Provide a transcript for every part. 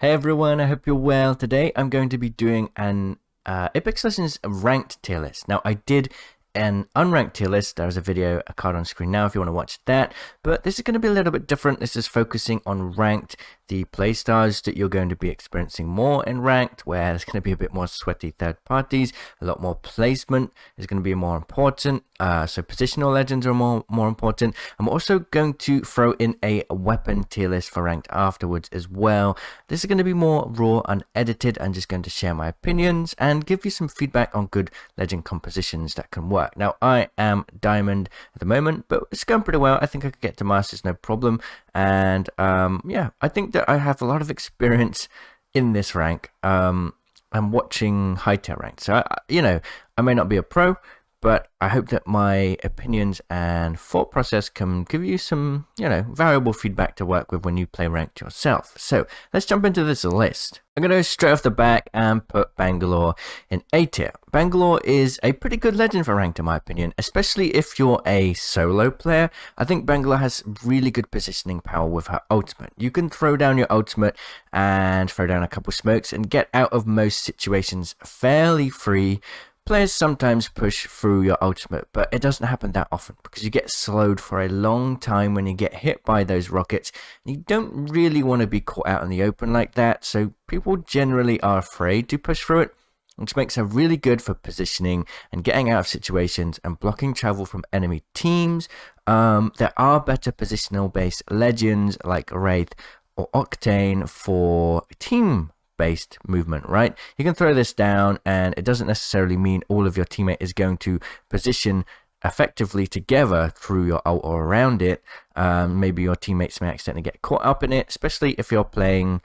Hey everyone, I hope you're well. Today I'm going to be doing an Apex Legends ranked tier list. Now I did an unranked tier list. There's a video, a card on screen now if you want to watch that. But this is going to be a little bit different. This is focusing on ranked, the playstyles that you're going to be experiencing more in ranked, where there's going to be a bit more sweaty third parties, a lot more placement is going to be more important. So positional legends are more important. I'm also going to throw in a weapon tier list for ranked afterwards as well. This is going to be more raw, unedited. I'm just going to share my opinions and give you some feedback on good legend compositions that can work. Now I am diamond at the moment, but it's going pretty well. I think I could get to masters no problem. And yeah, I think that I have a lot of experience in this rank. I'm watching high tier rank, so I may not be a pro, but I hope that my opinions and thought process can give you some, valuable feedback to work with when you play ranked yourself. So let's jump into this list. I'm going to go straight off the back and put Bangalore in A tier. Bangalore is a pretty good legend for ranked in my opinion, especially if you're a solo player. I think Bangalore has really good positioning power with her ultimate. You can throw down your ultimate and throw down a couple smokes and get out of most situations fairly free. Players sometimes push through your ultimate, but it doesn't happen that often because you get slowed for a long time when you get hit by those rockets. You don't really want to be caught out in the open like that, so people generally are afraid to push through it, which makes her really good for positioning and getting out of situations and blocking travel from enemy teams. There are better positional based legends like Wraith or Octane for team based movement, right? You can throw this down and it doesn't necessarily mean all of your teammate is going to position effectively together through your ult or around it. Maybe your teammates may accidentally get caught up in it, especially if you're playing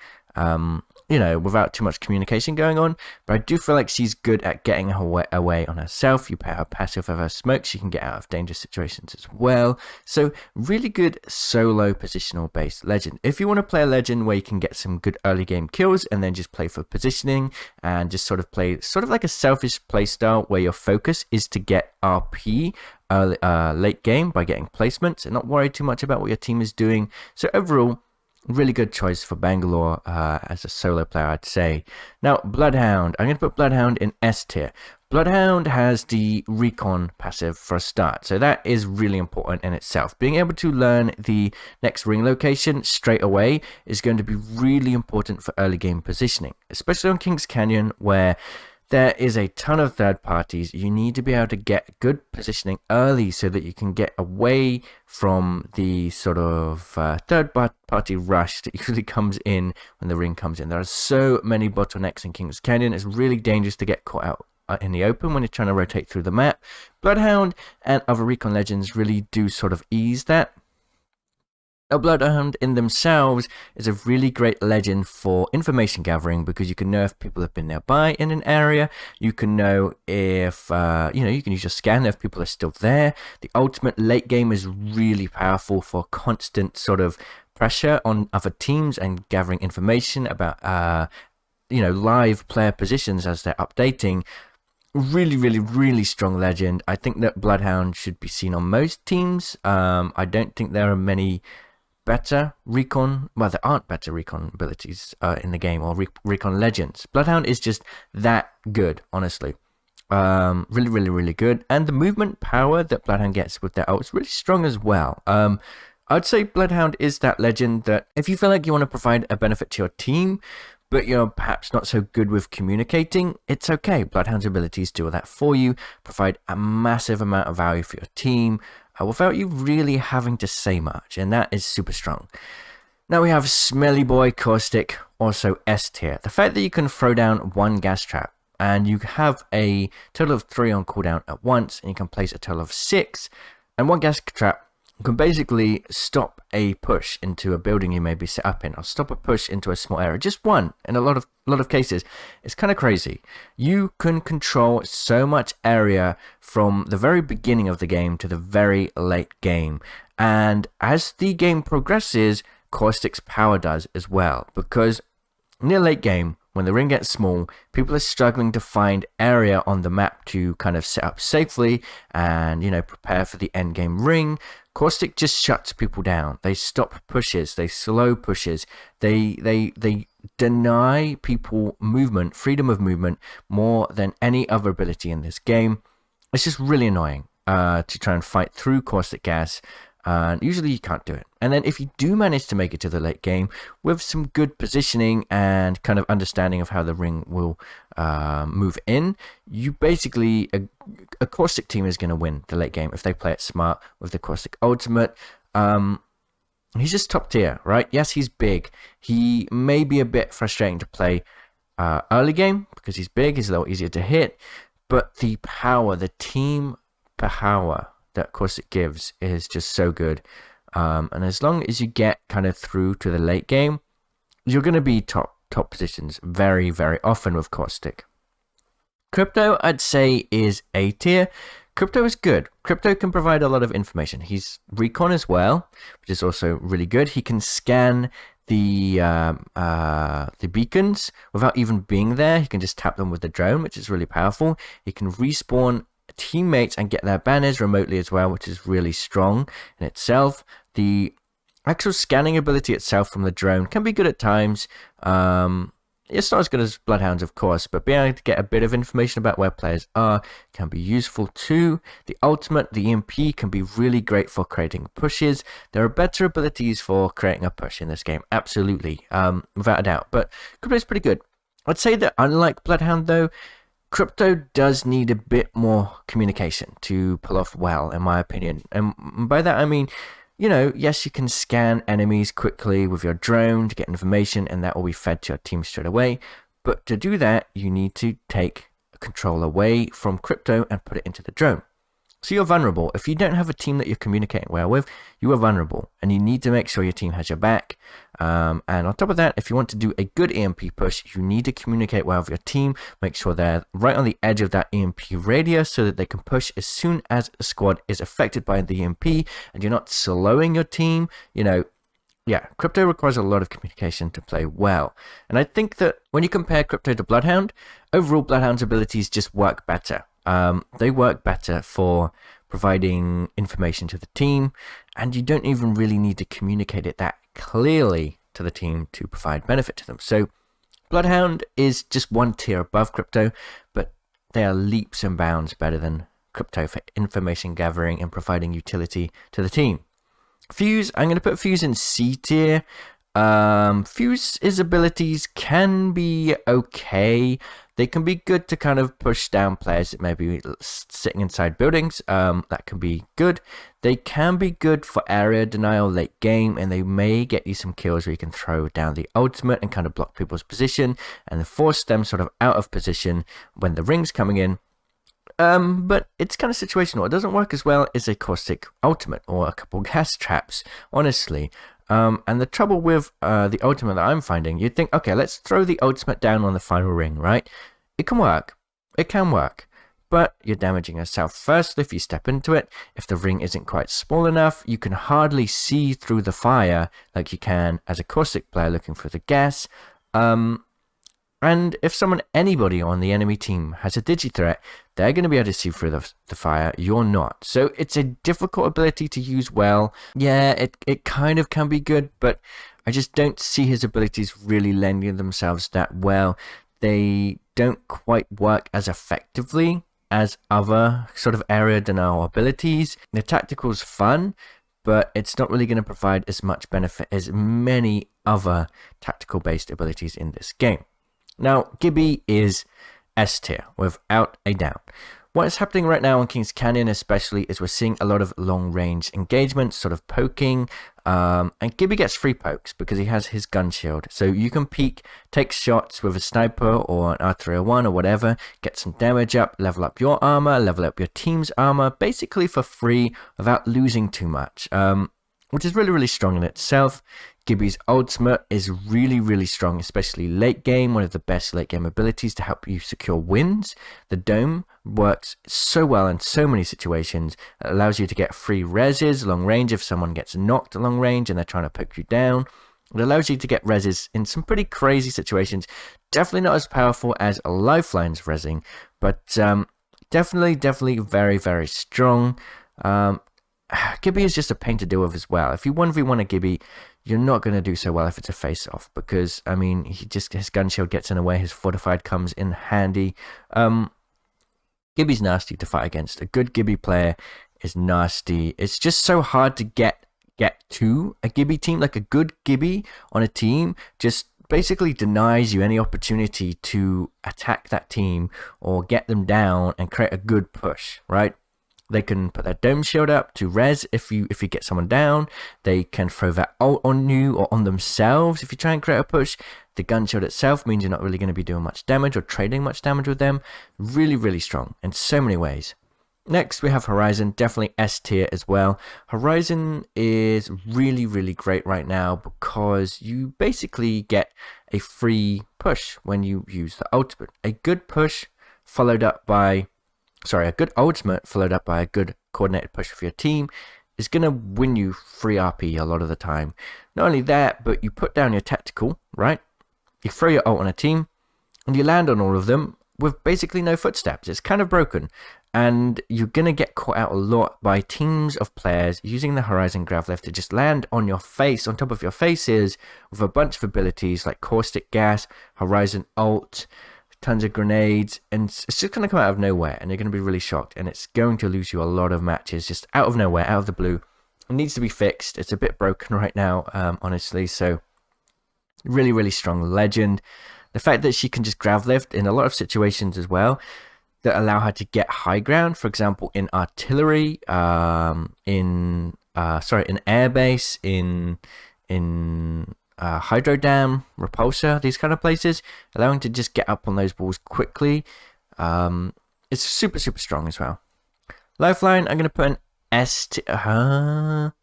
without too much communication going on. But I do feel like she's good at getting her away on herself. You pair her passive with her smoke, she can get out of dangerous situations as well. So really good solo positional based legend. If you want to play a legend where you can get some good early game kills and then just play for positioning and just sort of play sort of like a selfish play style where your focus is to get RP late game by getting placements and not worry too much about what your team is doing. So overall, really good choice for Bangalore as a solo player, I'd say. Now, Bloodhound. I'm going to put Bloodhound in S tier. Bloodhound has the recon passive for a start, so that is really important in itself. Being able to learn the next ring location straight away is going to be really important for early game positioning, especially on Kings Canyon where there is a ton of third parties. You need to be able to get good positioning early so that you can get away from the sort of third party rush that usually comes in when the ring comes in. There are so many bottlenecks in Kings Canyon. It's really dangerous to get caught out in the open when you're trying to rotate through the map. Bloodhound and other recon legends really do sort of ease that. A Bloodhound in themselves is a really great legend for information gathering because you can know if people have been nearby in an area. You can know if, you can use your scanner if people are still there. The ultimate late game is really powerful for constant sort of pressure on other teams and gathering information about, live player positions as they're updating. Really strong legend. I think that Bloodhound should be seen on most teams. I don't think there are many better recon, well, there aren't better recon abilities in the game or recon legends. Bloodhound is just that good, honestly. Really good. And the movement power that Bloodhound gets with their ult is really strong as well. I'd say Bloodhound is that legend that if you feel like you want to provide a benefit to your team, but you're perhaps not so good with communicating, it's okay. Bloodhound's abilities do all that for you, provide a massive amount of value for your team, without you really having to say much, and that is super strong. Now we have Smelly Boy Caustic, also S tier. The fact that you can throw down one gas trap, and you have a total of 3 on cooldown at once, and you can place a total of 6, and one gas trap can basically stop a push into a building you may be set up in, or stop a push into a small area. Just one in a lot of cases. It's kind of crazy. You can control so much area from the very beginning of the game to the very late game. And as the game progresses, Caustic's power does as well. Because near late game, when the ring gets small, people are struggling to find area on the map to kind of set up safely and, prepare for the end game ring. Caustic just shuts people down. They stop pushes. They slow pushes. They deny people movement, freedom of movement, more than any other ability in this game. It's just really annoying to try and fight through caustic gas. And usually you can't do it. And then if you do manage to make it to the late game with some good positioning and kind of understanding of how the ring will move in, you basically, a caustic team is going to win the late game if they play it smart with the caustic ultimate. He's just top tier, right? Yes, he's big. He may be a bit frustrating to play early game because he's big, he's a little easier to hit, but the power, the team power that Caustic gives is just so good. And as long as you get kind of through to the late game, you're going to be top positions very, very often with Caustic. Crypto, I'd say, is A tier. Crypto is good. Crypto can provide a lot of information. He's recon as well, which is also really good. He can scan the beacons without even being there. He can just tap them with the drone, which is really powerful. He can respawn teammates and get their banners remotely as well, which is really strong in itself. The actual scanning ability itself from the drone can be good at times. It's not as good as Bloodhounds, of course, but being able to get a bit of information about where players are can be useful too. The ultimate, the EMP, can be really great for creating pushes. There are better abilities for creating a push in this game, absolutely, without a doubt. But Crypto is pretty good. I'd say that unlike Bloodhound, though, Crypto does need a bit more communication to pull off well, in my opinion. And by that I mean, you know, yes, you can scan enemies quickly with your drone to get information, and that will be fed to your team straight away. But to do that, you need to take control away from Crypto and put it into the drone. So you're vulnerable. If you don't have a team that you're communicating well with, you are vulnerable, and you need to make sure your team has your back. And on top of that, if you want to do a good EMP push, you need to communicate well with your team. Make sure they're right on the edge of that EMP radius so that they can push as soon as a squad is affected by the EMP, and you're not slowing your team. You know, yeah, Crypto requires a lot of communication to play well. And I think that when you compare Crypto to Bloodhound, overall Bloodhound's abilities just work better. They work better for providing information to the team, and you don't even really need to communicate it that clearly to the team to provide benefit to them. So Bloodhound is just one tier above Crypto, but they are leaps and bounds better than Crypto for information gathering and providing utility to the team. Fuse, I'm going to put Fuse in C tier. Fuse's abilities can be okay. They can be good to kind of push down players that may be sitting inside buildings. That can be good. They can be good for area denial late game, and they may get you some kills where you can throw down the ultimate and kind of block people's position and force them sort of out of position when the ring's coming in. But it's kind of situational. It doesn't work as well as a Caustic ultimate or a couple gas traps, honestly. And the trouble with the ultimate that I'm finding, you'd think, okay, let's throw the ultimate down on the final ring, right? It can work. It can work. But you're damaging yourself first if you step into it. If the ring isn't quite small enough, you can hardly see through the fire like you can as a Caustic player looking for the gas. And if anybody on the enemy team has a digi threat, they're going to be able to see through the fire. You're not. So it's a difficult ability to use well. Yeah, it kind of can be good, but I just don't see his abilities really lending themselves that well. They don't quite work as effectively as other sort of area denial abilities. The tactical's fun, but it's not really going to provide as much benefit as many other tactical based abilities in this game. Now, Gibby is S tier, without a doubt. What is happening right now on Kings Canyon especially is we're seeing a lot of long-range engagements, sort of poking, and Gibby gets free pokes because he has his gun shield. So you can peek, take shots with a sniper or an R301 or whatever, get some damage up, level up your armor, level up your team's armor, basically for free without losing too much, which is really, really strong in itself. Gibby's ultimate is really, really strong, especially late game, one of the best late game abilities to help you secure wins. The dome works so well in so many situations. It allows you to get free reses long range if someone gets knocked long range and they're trying to poke you down. It allows you to get reses in some pretty crazy situations. Definitely not as powerful as a Lifeline's resing, but definitely very, very strong. Gibby is just a pain to deal with as well. If you 1v1 a Gibby, you're not going to do so well if it's a face-off, because, I mean, his gun shield gets in the way, his fortified comes in handy. Gibby's nasty to fight against. A good Gibby player is nasty. It's just so hard to get to a Gibby team. Like, a good Gibby on a team just basically denies you any opportunity to attack that team or get them down and create a good push, right? They can put their dome shield up to res if you get someone down. They can throw that ult on you or on themselves if you try and create a push. The gun shield itself means you're not really going to be doing much damage or trading much damage with them. Really, really strong in so many ways. Next, we have Horizon, definitely S tier as well. Horizon is really, really great right now because you basically get a free push when you use the ultimate. A good ultimate followed up by a good coordinated push for your team is going to win you free RP a lot of the time. Not only that, but you put down your tactical, right? You throw your ult on a team, and you land on all of them with basically no footsteps. It's kind of broken. And you're going to get caught out a lot by teams of players using the Horizon Grav Lift to just land on your face, on top of your faces, with a bunch of abilities like Caustic Gas, Horizon Ult, tons of grenades, and it's just going to come out of nowhere, and you're going to be really shocked, and it's going to lose you a lot of matches just out of nowhere, out of the blue. It needs to be fixed. It's a bit broken right now, honestly, so really, really strong legend. The fact that she can just Grav Lift in a lot of situations as well, that allow her to get high ground, for example, in artillery, in airbase, in hydro dam, repulsor, these kind of places, allowing to just get up on those balls quickly. It's super, super strong as well. Lifeline, I'm going to put an S tier.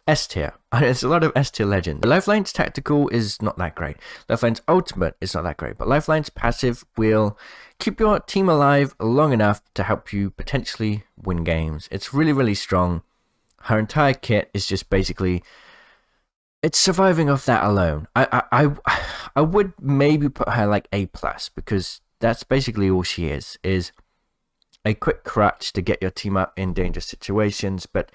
There's a lot of S tier legends. Lifeline's tactical is not that great. Lifeline's ultimate is not that great, but Lifeline's passive will keep your team alive long enough to help you potentially win games. It's really, really strong. Her entire kit is just basically, it's surviving off that alone. I would maybe put her like A+, because that's basically all she is a quick crutch to get your team up in dangerous situations, but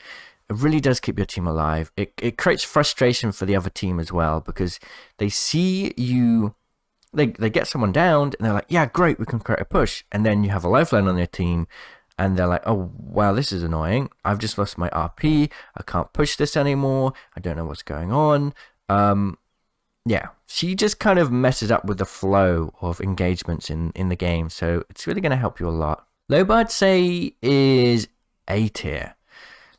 it really does keep your team alive. It creates frustration for the other team as well, because they see you, they get someone down, and they're like, yeah, great, we can create a push. And then you have a Lifeline on their team, and they're like, oh, wow, this is annoying. I've just lost my RP. I can't push this anymore. I don't know what's going on. Yeah, she just kind of messes up with the flow of engagements in the game, so it's really going to help you a lot. Loba, I'd say, is A tier.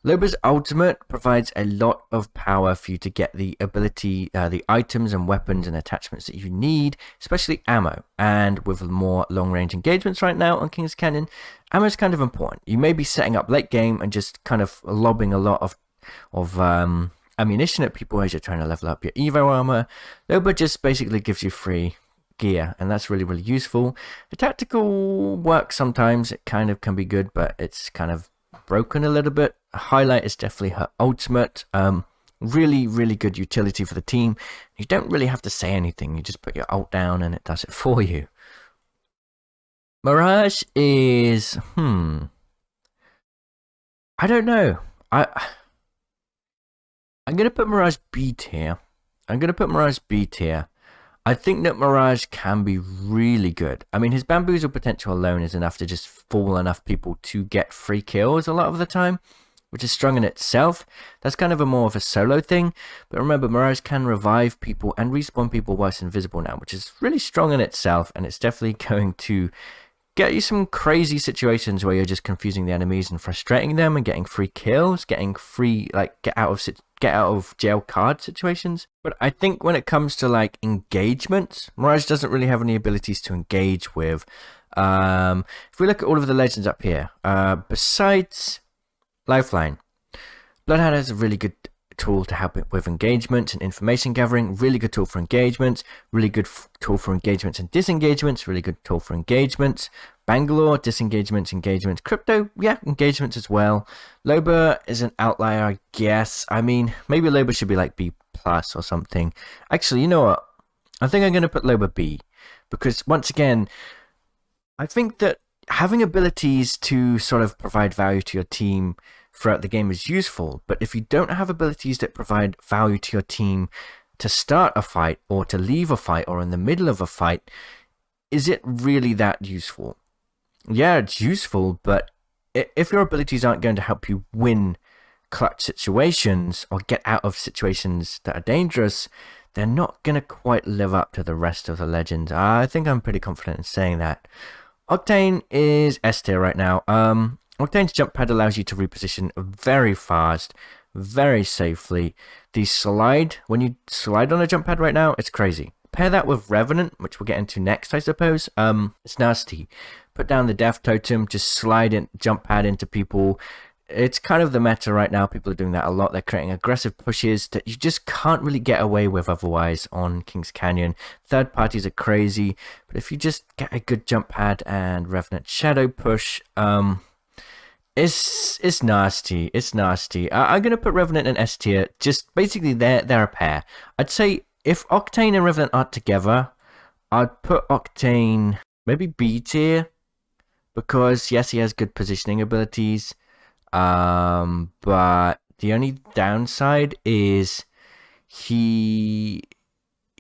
Loba's ultimate provides a lot of power for you to get the ability, the items and weapons and attachments that you need, especially ammo. And with more long-range engagements right now on King's Canyon, ammo is kind of important. You may be setting up late game and just kind of lobbing a lot of ammunition at people as you're trying to level up your Evo armor. Loba just basically gives you free gear, and that's really, really useful. The tactical works sometimes. It kind of can be good, but it's kind of broken a little bit. A highlight is definitely her ultimate. Really, really good utility for the team. You don't really have to say anything. You just put your ult down and it does it for you. Mirage is I don't know. I'm gonna put Mirage B tier. I think that Mirage can be really good. I mean, his bamboozle potential alone is enough to just fool enough people to get free kills a lot of the time, which is strong in itself. That's kind of more of a solo thing. But remember, Mirage can revive people and respawn people whilst invisible now, which is really strong in itself, and it's definitely going to get you some crazy situations where you're just confusing the enemies and frustrating them and getting free kills, getting free, like, get out of jail card situations. But I think when it comes to like engagements, Mirage doesn't really have any abilities to engage with. If we look at all of the legends up here, besides Lifeline, Bloodhound has a really good tool to help it with engagement and information gathering. Really good tool for engagements. Really good tool for engagements and disengagements. Really good tool for engagements. Bangalore, disengagements, engagements. Crypto, yeah, engagements as well. Loba is an outlier, I guess. I mean, maybe Loba should be like B+ or something. Actually, you know what? I think I'm going to put Loba B, because once again, I think that having abilities to sort of provide value to your team throughout the game is useful, but if you don't have abilities that provide value to your team to start a fight or to leave a fight or in the middle of a fight, is it really that useful? Yeah, it's useful, but if your abilities aren't going to help you win clutch situations or get out of situations that are dangerous, they're not going to quite live up to the rest of the legends. I think I'm pretty confident in saying that. Octane is S tier right now. Octane's jump pad allows you to reposition very fast, very safely. The slide, when you slide on a jump pad right now, it's crazy. Pair that with Revenant, which we'll get into next, I suppose. It's nasty. Put down the death totem, just slide in, jump pad into people. It's kind of the meta right now. People are doing that a lot. They're creating aggressive pushes that you just can't really get away with otherwise on Kings Canyon. Third parties are crazy, but if you just get a good jump pad and Revenant Shadow push, it's nasty. It's nasty. I'm gonna put Revenant in S tier. Just basically, they're a pair. I'd say if Octane and Revenant are together, I'd put Octane maybe B tier because yes, he has good positioning abilities. But the only downside is he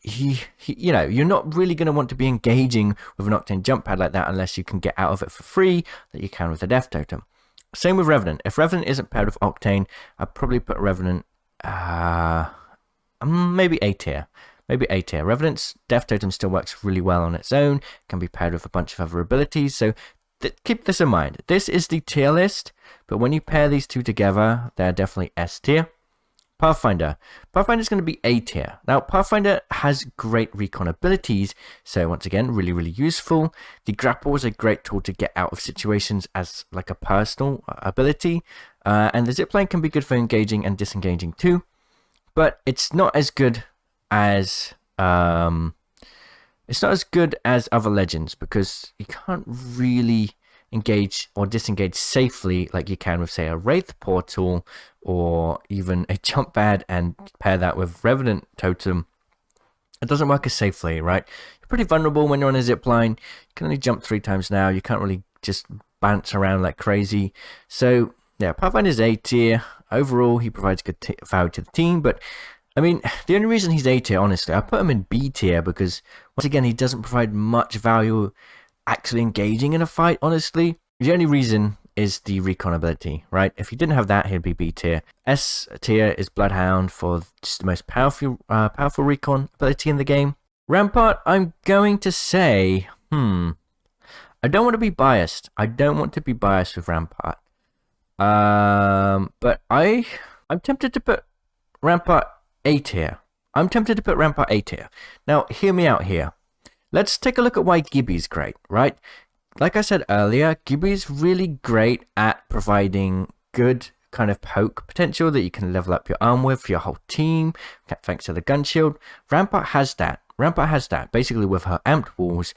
you know, you're not really going to want to be engaging with an Octane jump pad like that unless you can get out of it for free, that you can with the death totem. Same with Revenant. If Revenant isn't paired with Octane, I'd probably put Revenant maybe A tier. Maybe A tier. Revenant's death totem still works really well on its own, can be paired with a bunch of other abilities, so keep this in mind. This is the tier list, but when you pair these two together, they're definitely S tier. Pathfinder. Pathfinder is going to be A tier. Now, Pathfinder has great recon abilities, so once again, really, really useful. The grapple is a great tool to get out of situations as like a personal ability, and the zipline can be good for engaging and disengaging too, but it's not as good as other legends because you can't really engage or disengage safely like you can with, say, a Wraith Portal or even a jump pad and pair that with Revenant Totem. It doesn't work as safely, right? You're pretty vulnerable when you're on a zipline. You can only jump 3 times now. You can't really just bounce around like crazy. So, yeah, Pathfinder's A tier. Overall, he provides good value to the team, but I mean, the only reason he's A tier, honestly, I put him in B tier because, once again, he doesn't provide much value actually engaging in a fight, honestly. The only reason is the recon ability, right? If he didn't have that, he'd be B tier. S tier is Bloodhound for just the most powerful recon ability in the game. Rampart, I'm going to say, I don't want to be biased. I don't want to be biased with Rampart. But I'm tempted to put Rampart A tier. I'm tempted to put Rampart A tier. Now, hear me out here. Let's take a look at why Gibby's great, right? Like I said earlier, Gibby's really great at providing good kind of poke potential that you can level up your arm with for your whole team, thanks to the gun shield. Rampart has that. Rampart has that, basically with her amped walls.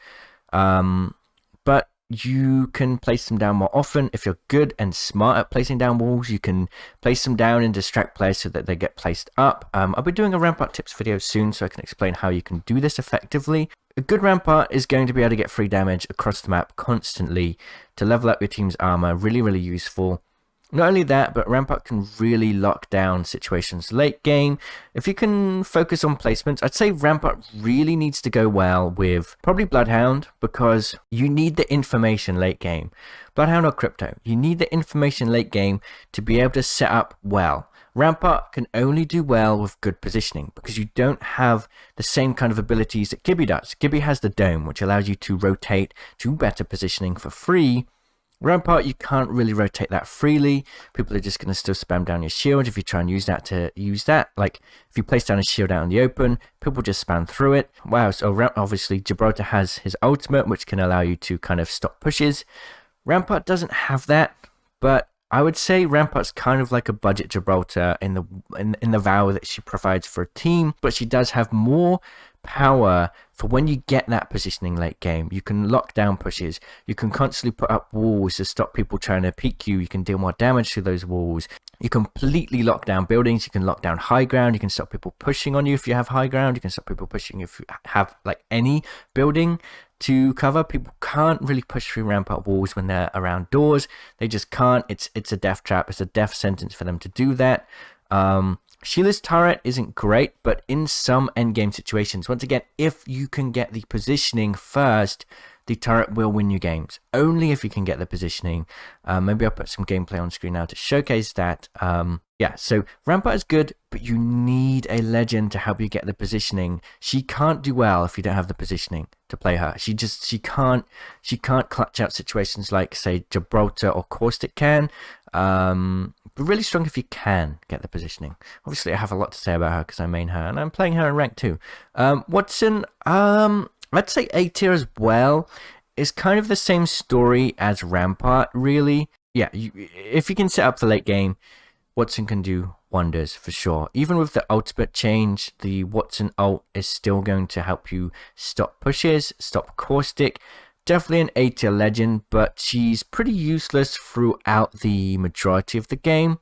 But you can place them down more often. If you're good and smart at placing down walls, you can place them down and distract players so that they get placed up. I'll be doing a Rampart tips video soon so I can explain how you can do this effectively. A good Rampart is going to be able to get free damage across the map constantly to level up your team's armor. Really, really useful. Not only that, but Rampart can really lock down situations late game. If you can focus on placements, I'd say Rampart really needs to go well with probably Bloodhound because you need the information late game. Bloodhound or Crypto, you need the information late game to be able to set up well. Rampart can only do well with good positioning because you don't have the same kind of abilities that Gibby does. Gibby has the dome, which allows you to rotate to better positioning for free. Rampart, you can't really rotate that freely. People are just going to still spam down your shield if you try and use that. Like, if you place down a shield out in the open, people just spam through it. Wow, so obviously Gibraltar has his ultimate, which can allow you to kind of stop pushes. Rampart doesn't have that, but I would say Rampart's kind of like a budget Gibraltar in the value that she provides for a team, but she does have more power for when you get that positioning late game. You can lock down pushes. You can constantly put up walls to stop people trying to peek you. You can deal more damage to those walls. You completely lock down buildings. You can lock down high ground. You can stop people pushing on you if you have high ground. You can stop people pushing if you have like any building to cover. People can't really push through rampart walls when they're around doors. They just can't. It's a death trap. It's a death sentence for them to do that. Sheila's turret isn't great, but in some endgame situations, once again, if you can get the positioning first, the turret will win you games. Only if you can get the positioning. Maybe I'll put some gameplay on screen now to showcase that. Yeah, so Rampart is good, but you need a legend to help you get the positioning. She can't do well if you don't have the positioning to play her. She can't clutch out situations like, say, Gibraltar or Caustic can. But really strong if you can get the positioning. Obviously, I have a lot to say about her because I main her, and I'm playing her in rank 2. Watson, I'd say A tier as well. Is kind of the same story as Rampart, really. Yeah, if you can set up the late game, Watson can do wonders for sure. Even with the ultimate change, the Watson ult is still going to help you stop pushes, stop Caustic. Definitely an A tier legend, but she's pretty useless throughout the majority of the game.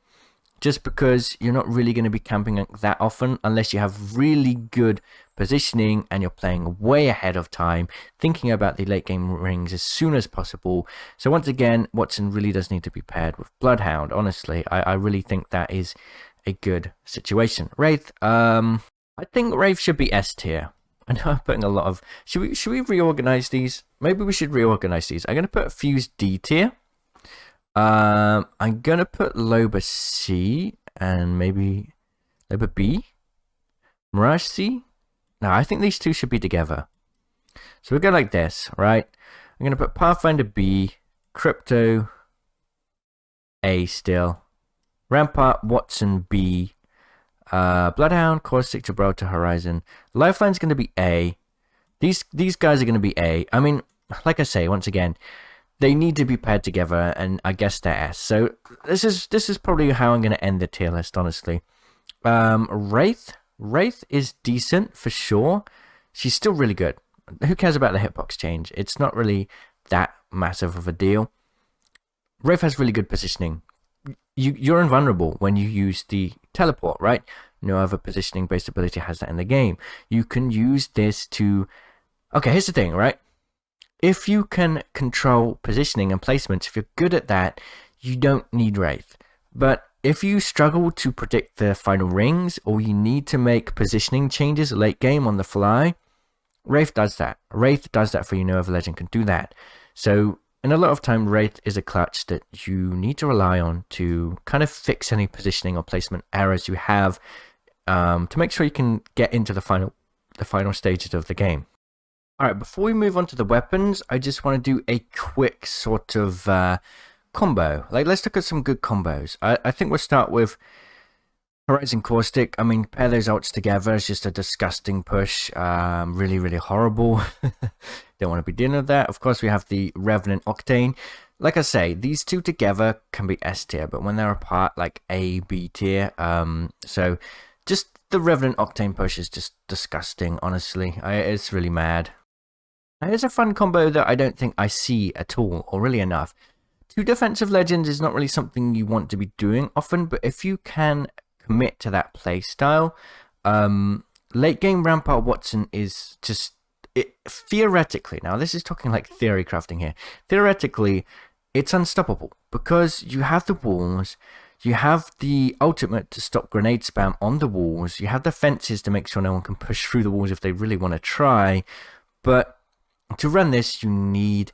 Just because you're not really going to be camping that often unless you have really good positioning and you're playing way ahead of time, thinking about the late game rings as soon as possible. So once again, Watson really does need to be paired with Bloodhound. Honestly, I really think that is a good situation. Wraith, I think Wraith should be S tier. I know I'm putting a lot of... Should we reorganize these? Maybe we should reorganize these. I'm going to put Fuse D tier. I'm gonna put Loba C and maybe Loba B, Mirage C. No, I think these two should be together. So we go like this, right? I'm gonna put Pathfinder B, Crypto A still, Rampart, Watson B, Bloodhound, Caustic, Gibraltar, Horizon. Lifeline's gonna be A. These guys are gonna be A. I mean, like I say, once again, they need to be paired together, and I guess they're S. So this is probably how I'm going to end the tier list, honestly. Wraith is decent for sure. She's still really good. Who cares about the hitbox change? It's not really that massive of a deal. Wraith has really good positioning. You're invulnerable when you use the teleport, right? No other positioning based ability has that in the game. You can use this to... Okay, here's the thing, right? If you can control positioning and placements, if you're good at that, you don't need Wraith. But if you struggle to predict the final rings, or you need to make positioning changes late game on the fly, Wraith does that. Wraith does that for you. No other legend can do that. So, in a lot of time, Wraith is a clutch that you need to rely on to kind of fix any positioning or placement errors you have, to make sure you can get into the final stages of the game. Alright, before we move on to the weapons, I just want to do a quick sort of combo. Like, let's look at some good combos. I think we'll start with Horizon Caustic. I mean, pair those ults together is just a disgusting push. Really, really horrible. Don't want to be dealing with that. Of course, we have the Revenant Octane. Like I say, these two together can be S tier, but when they're apart, like A, B tier. So, just the Revenant Octane push is just disgusting, honestly. It's really mad. Here's a fun combo that I don't think I see at all, or really enough. Two defensive legends is not really something you want to be doing often, but if you can commit to that play style, late game Rampart Watson is just... theoretically, now this is talking like theory crafting here, theoretically, it's unstoppable, because you have the walls, you have the ultimate to stop grenade spam on the walls, you have the fences to make sure no one can push through the walls if they really want to try, but to run this, you need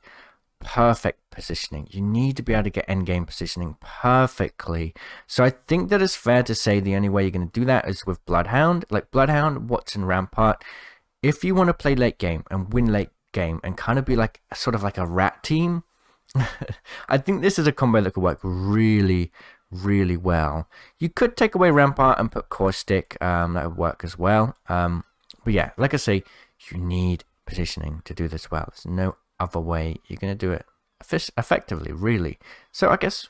perfect positioning. You need to be able to get endgame positioning perfectly. So I think that it's fair to say the only way you're going to do that is with Bloodhound. Like Bloodhound, Watson, Rampart. If you want to play late game and win late game and kind of be like sort of like a rat team, I think this is a combo that could work really, really well. You could take away Rampart and put Caustic. That would work as well. But yeah, like I say, you need positioning to do this well. There's no other way you're going to do it effectively, really. So I guess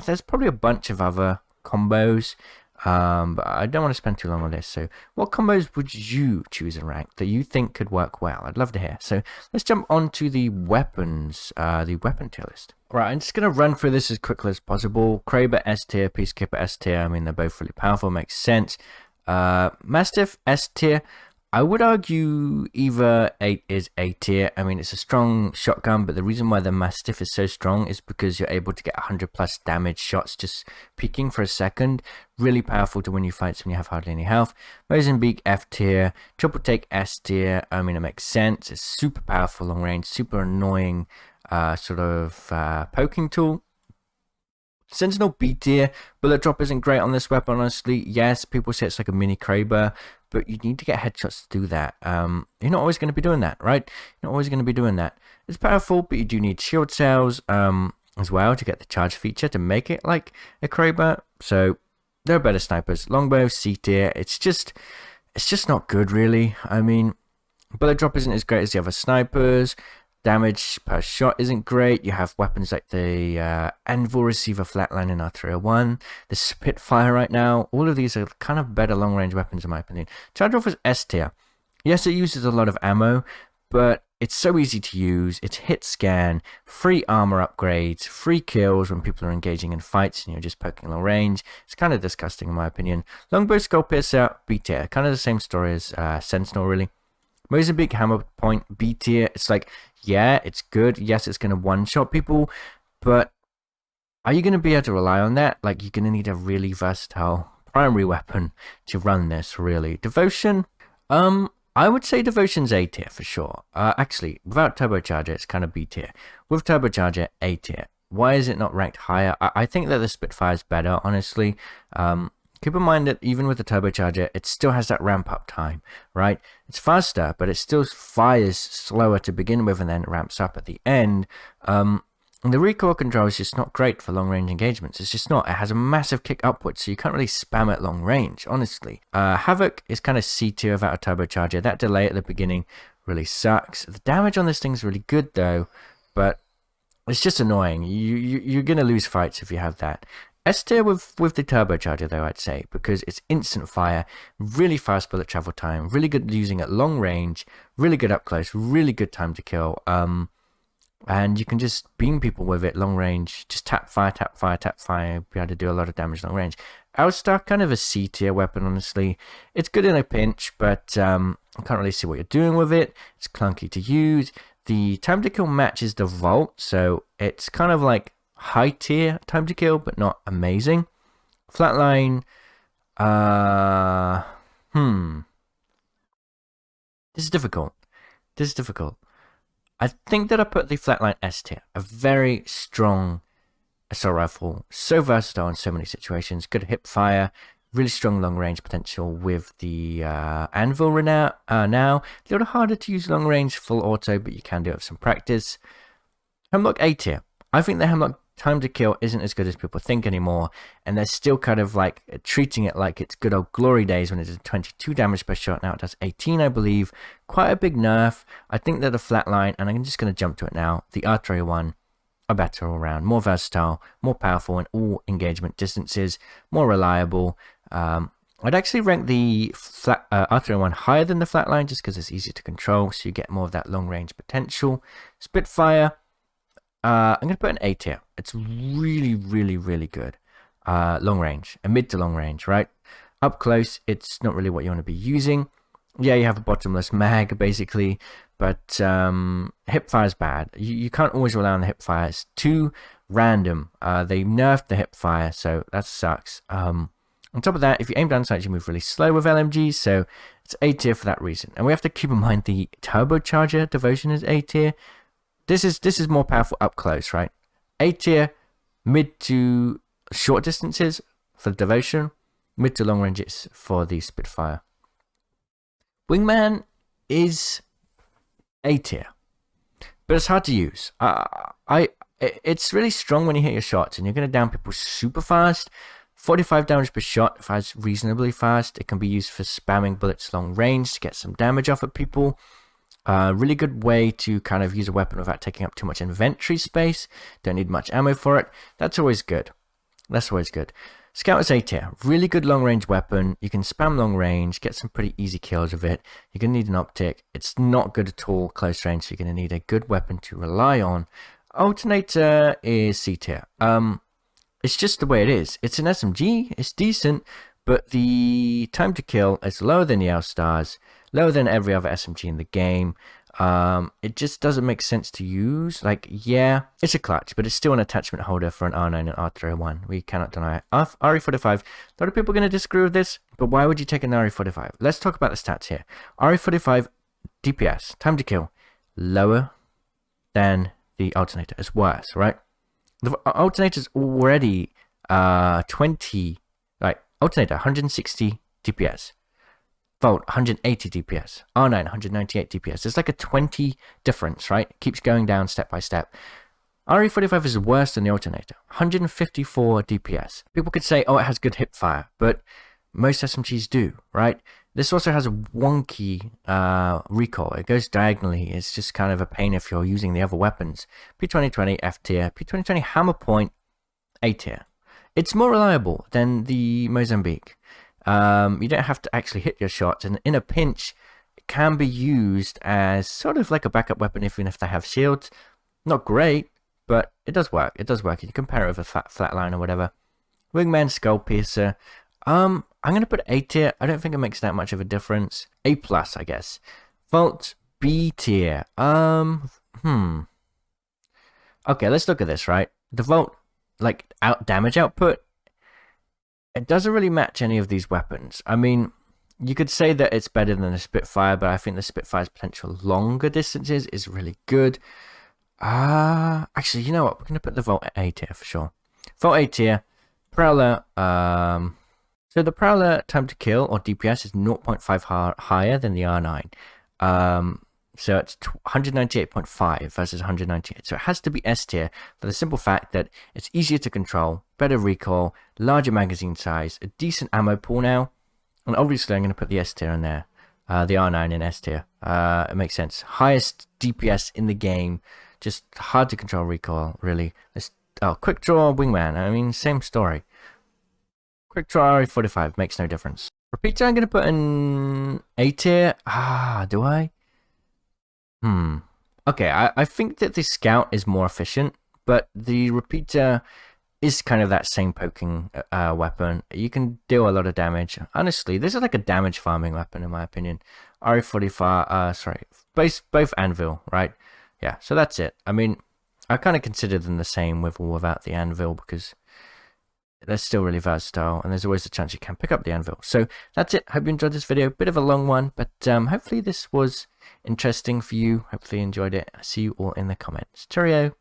there's probably a bunch of other combos. But I don't want to spend too long on this. So what combos would you choose in rank that you think could work well? I'd love to hear. So let's jump on to the weapons, the weapon tier list. Right, I'm just going to run through this as quickly as possible. Kraber S tier, Peacekeeper S tier. I mean, they're both really powerful, makes sense. Mastiff S tier. I would argue either 8 is A tier. I mean, it's a strong shotgun, but the reason why the Mastiff is so strong is because you're able to get 100 plus damage shots just peeking for a second. Really powerful to win you fights when you have hardly any health. Mozambique F tier. Triple Take S tier. I mean, it makes sense. It's super powerful long range, super annoying sort of poking tool. Sentinel B tier. Bullet drop isn't great on this weapon, honestly. Yes, people say it's like a mini Kraber, but you need to get headshots to do that. You're not always going to be doing that, right? You're not always going to be doing that. It's powerful, but you do need shield cells as well to get the charge feature to make it like a Kraber. So there are better snipers. Longbow C tier. It's just not good, really. I mean, bullet drop isn't as great as the other snipers. Damage per shot isn't great. You have weapons like the Anvil Receiver Flatline in R301, the Spitfire right now. All of these are kind of better long-range weapons in my opinion. Charge Rifle is S tier. Yes, it uses a lot of ammo, but it's so easy to use. It's hit scan, free armor upgrades, free kills when people are engaging in fights and you're just poking long range. It's kind of disgusting in my opinion. Longbow Skull Piercer, B tier. Kind of the same story as Sentinel, really. Mozambique Hammer Point, B tier. It's like, yeah, it's good. Yes, it's going to one-shot people, but are you going to be able to rely on that? Like, you're going to need a really versatile primary weapon to run this, really. Devotion, I would say Devotion's A tier for sure. Actually, without Turbocharger, it's kind of B tier. With Turbocharger, A tier. Why is it not ranked higher? I think that the Spitfire is better, honestly. Keep in mind that even with the turbocharger, it still has that ramp up time, right? It's faster, but it still fires slower to begin with and then ramps up at the end. And the recoil control is just not great for long range engagements. It's just not. It has a massive kick upwards, so you can't really spam at long range, honestly. Havoc is kind of C tier without a turbocharger. That delay at the beginning really sucks. The damage on this thing is really good though, but it's just annoying. You're going to lose fights if you have that. S tier with the turbocharger though, I'd say, because it's instant fire, really fast bullet travel time, really good using at long range, really good up close, really good time to kill, and you can just beam people with it long range, just tap fire, be able to do a lot of damage long range. Outstar, kind of a C tier weapon, honestly. It's good in a pinch, but I can't really see what you're doing with it. It's clunky to use. The time to kill matches the Vault, so it's kind of like high tier time to kill, but not amazing. Flatline, this is difficult. I think that I put the Flatline S tier. A very strong assault rifle, so versatile in so many situations. Good hip fire, really strong long range potential with the Anvil now. A little harder to use long range full auto, but you can do it with some practice. Hemlock A tier. I think the Hemlock time to kill isn't as good as people think anymore, and they're still kind of like treating it like it's good old glory days when it did 22 damage per shot. Now it does 18, I believe. Quite a big nerf. I think that the Flatline, and I'm just going to jump to it now, the R301 are better all around, more versatile, more powerful in all engagement distances, more reliable. I'd actually rank the R301 higher than the Flatline just because it's easier to control, so you get more of that long range potential. Spitfire, I'm going to put an A tier. It's really, really, really good. Long range, a mid to long range, right? Up close, it's not really what you want to be using. Yeah, you have a bottomless mag, basically, but hipfire is bad. You can't always rely on the hipfire. It's too random. They nerfed the hipfire, so that sucks. On top of that, if you aim down sights, you move really slow with LMGs, so it's A tier for that reason. And we have to keep in mind the turbocharger devotion is A tier. This is more powerful up close, right? A tier, mid to short distances for the devotion, mid to long ranges for the Spitfire. Wingman is A tier, but it's hard to use. It's really strong when you hit your shots, and you're going to down people super fast. 45 damage per shot fires reasonably fast. It can be used for spamming bullets long range to get some damage off of people. Really good way to kind of use a weapon without taking up too much inventory space. Don't need much ammo for it. That's always good. Scout is A tier, really good long range weapon. You can spam long range, get some pretty easy kills with it. You're going to need an optic. It's not good at all close range, so you're going to need a good weapon to rely on. Alternator is C tier. It's just the way it is. It's an SMG, it's decent, but the time to kill is lower than the L-Stars, lower than every other SMG in the game. It just doesn't make sense to use. Like, yeah, it's a clutch, but it's still an attachment holder for an R9 and R301. We cannot deny it. RE45, a lot of people are going to disagree with this, but why would you take an RE45? Let's talk about the stats here. RE45 DPS, time to kill, lower than the alternator. It's worse, right? The alternator's already 20, like, alternator 160 DPS. Volt 180 DPS, R9 198 DPS. There's like a 20 difference, right? It keeps going down step by step. RE45 is worse than the alternator, 154 DPS. People could say, oh, it has good hip fire, but most SMGs do, right? This also has a wonky recoil. It goes diagonally. It's just kind of a pain if you're using the other weapons. P2020 F tier, P2020 Hammer Point A tier. It's more reliable than the Mozambique. You don't have to actually hit your shots, and in a pinch it can be used as sort of like a backup weapon even if they have shields. Not great, but it does work. It does work. You can compare it with a flatline or whatever. Wingman Skull Piercer, I'm gonna put A tier. I don't think it makes that much of a difference. A plus, I guess. Volt B tier. Okay, let's look at this, right? The Volt, like, damage output, it doesn't really match any of these weapons. I mean, you could say that it's better than the Spitfire, but I think the Spitfire's potential longer distances is really good. Actually, you know what? We're going to put the Volt at A tier for sure. Volt A tier. Prowler, so the Prowler time to kill, or DPS, is 0.5 higher than the R9. So it's 198.5 versus 198. So it has to be S tier for the simple fact that it's easier to control, better recoil, larger magazine size, a decent ammo pool now. And obviously I'm going to put the S tier in there. The R9 in S tier. It makes sense. Highest DPS in the game. Just hard to control recoil, really. Quick draw Wingman. I mean, same story. Quick draw RE45 makes no difference. Repeater I'm going to put in A tier. Do I? Okay, I think that the Scout is more efficient, but the Repeater is kind of that same poking weapon. You can deal a lot of damage. Honestly, this is like a damage farming weapon in my opinion. RE45, both Anvil, right? Yeah, so that's it. I mean, I kind of consider them the same with or without the Anvil because they're still really versatile, and there's always a chance you can pick up the Anvil. So that's it. Hope you enjoyed this video. Bit of a long one, but hopefully this was interesting for you. Hopefully you enjoyed it. See you all in the comments. Cheerio.